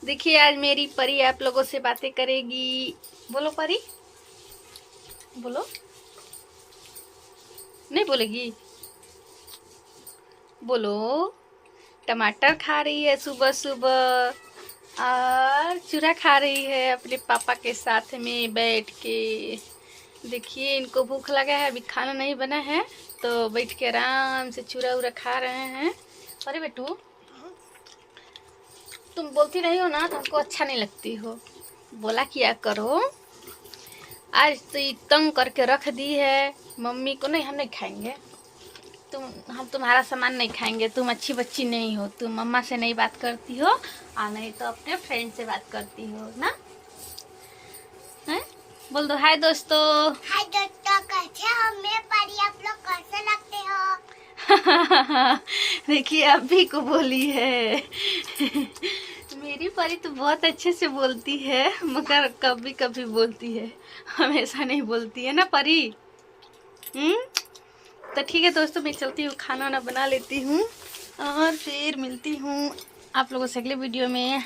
देखिए आज मेरी परी आप लोगों से बातें करेगी। बोलो परी, बोलो। नहीं बोलेगी? बोलो। टमाटर खा रही है सुबह सुबह और चूरा खा रही है अपने पापा के साथ में बैठ के। देखिए इनको भूख लगा है, अभी खाना नहीं बना है तो बैठ के आराम से चूरा उरा खा रहे हैं। अरे बेटू तुम बोलती नहीं हो ना, तुमको अच्छा नहीं लगती हो, बोला किया करो। आज तो ये तंग करके रख दी है मम्मी को। नहीं हम नहीं खाएंगे, हम तुम्हारा सामान नहीं खाएंगे, तुम अच्छी बच्ची नहीं हो, तुम मम्मा से नहीं बात करती हो और नहीं तो अपने फ्रेंड से बात करती हो ना। है? बोल दो हाय दोस्तों। हाय दोस्तों, कैसे हो? मैं परी, आप लोग कैसे लगते हो? देखिए अभी को बोली है। मेरी परी तो बहुत अच्छे से बोलती है मगर कभी कभी बोलती है, हमेशा नहीं बोलती है ना परी। तो ठीक है दोस्तों, मैं चलती हूँ, खाना वाना बना लेती हूँ और फिर मिलती हूँ आप लोगों से अगले वीडियो में।